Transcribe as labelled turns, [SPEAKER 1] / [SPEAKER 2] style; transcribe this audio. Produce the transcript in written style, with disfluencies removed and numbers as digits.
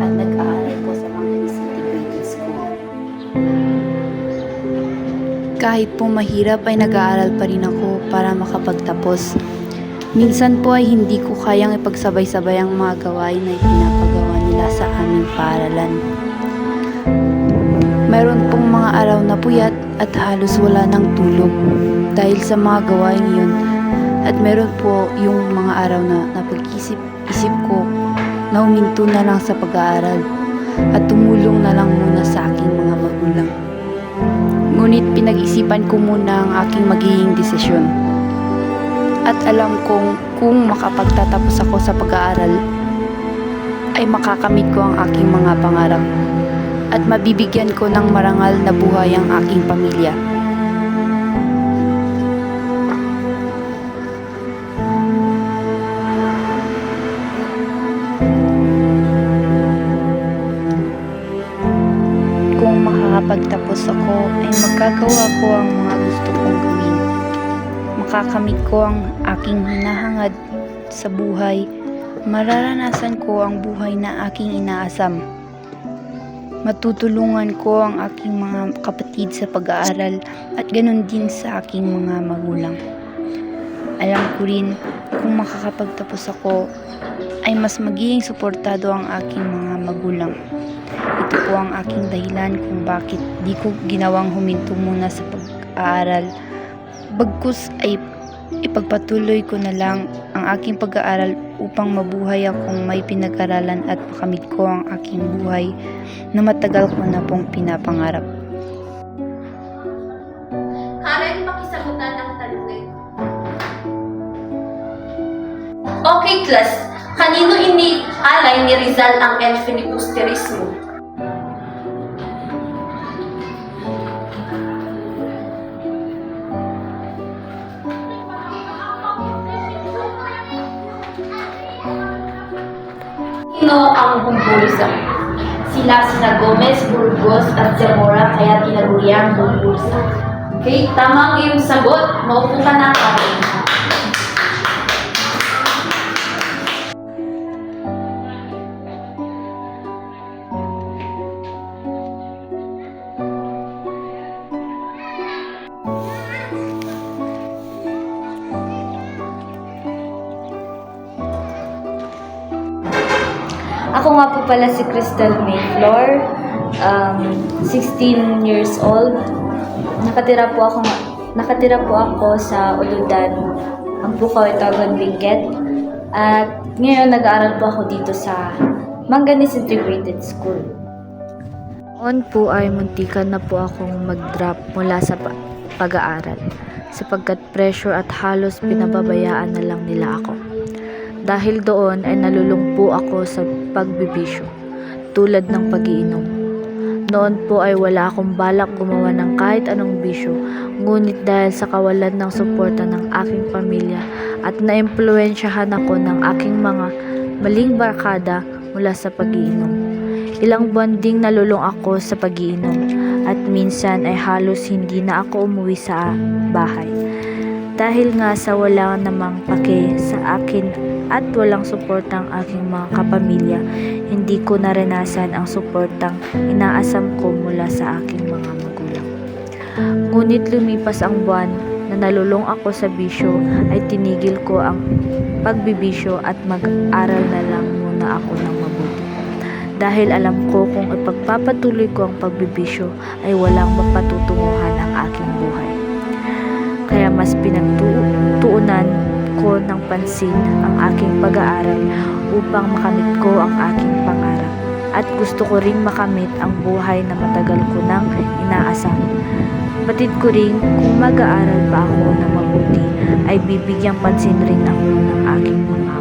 [SPEAKER 1] at nag-aaral po sa Manganis Integrated School. Kahit po mahirap ay nag-aaral pa rin ako para makapagtapos. Minsan po ay hindi ko kayang ipagsabay-sabay ang mga gawain na ipinapagawa nila sa aming paaralan. Mayroon pong mga araw na puyat at halos wala ng tulog dahil sa mga gawain yun. At meron po yung mga araw na napag-isip ko na huminto na lang sa pag-aaral at tumulong na lang muna sa aking mga magulang. Ngunit pinag-isipan ko muna ang aking magiging desisyon. At alam kong kung makapagtatapos ako sa pag-aaral, ay makakamit ko ang aking mga pangarap at mabibigyan ko ng marangal na buhay ang aking pamilya. Kung makakapagtapos ako, ay magagawa ko ang mga gusto kong gawin. Makakamit ko ang aking hinahangad sa buhay. Mararanasan ko ang buhay na aking inaasam. Matutulungan ko ang aking mga kapatid sa pag-aaral at ganun din sa aking mga magulang. Alam ko rin kung makakapagtapos ako ay mas magiging suportado ang aking mga magulang. Ito po ang aking dahilan kung bakit di ko ginawang huminto muna sa pag-aaral. Bagkus ay ipagpatuloy ko na lang ang aking pag-aaral upang mabuhay akong may pinag-aralan at makamit ko ang aking buhay na matagal ko na pong pinapangarap.
[SPEAKER 2] Karen, makisagutan ng tanungin. Okay, class. Kanino inialay ni Rizal ang filibusterismo? Sino ang Bumbulsa? Sina Gomez, Burgos at Zamora kaya tinaguriang Bumbulsa. Okay, tama ang iyong sagot. Maupo ka na, Karen.
[SPEAKER 3] Ako nga po pala si Crystal Mayflor, 16 years old. Nakatira po ako sa Uludan, Ampukaw, Itagon, Benguet. At ngayon nag-aaral po ako dito sa Manganis Integrated School.
[SPEAKER 4] Noon po ay muntikan na po akong mag-drop mula sa pag-aaral sapagkat pressure at halos pinababayaan na lang nila ako. Dahil doon ay nalulungpo ako sa pagbibisyo, tulad ng pag-iinom. Noon po ay wala akong balak gumawa ng kahit anong bisyo, ngunit dahil sa kawalan ng suporta ng aking pamilya at naimpluwensyahan ako ng aking mga maling barkada mula sa pag-iinom. Ilang buwan ding nalulung ako sa pag-iinom at minsan ay halos hindi na ako umuwi sa bahay. Dahil nga sa wala namang pake sa akin at walang suportang aking mga kapamilya, hindi ko naranasan ang suportang inaasam ko mula sa aking mga magulang. Ngunit lumipas ang buwan na nalulung ako sa bisyo ay tinigil ko ang pagbibisyo at mag-aral na lang muna ako ng mabuti. Dahil alam ko kung ipagpapatuloy ko ang pagbibisyo ay walang mapatutunguhan ang aking buhay. Kaya mas pinagtuunan ko ng pansin ang aking pag-aaral upang makamit ko ang aking pangarap. At gusto ko ring makamit ang buhay na matagal ko nang inaasam. Batid ko ring kung mag-aaral pa ako ng mabuti ay bibigyang pansin rin ako ng aking mga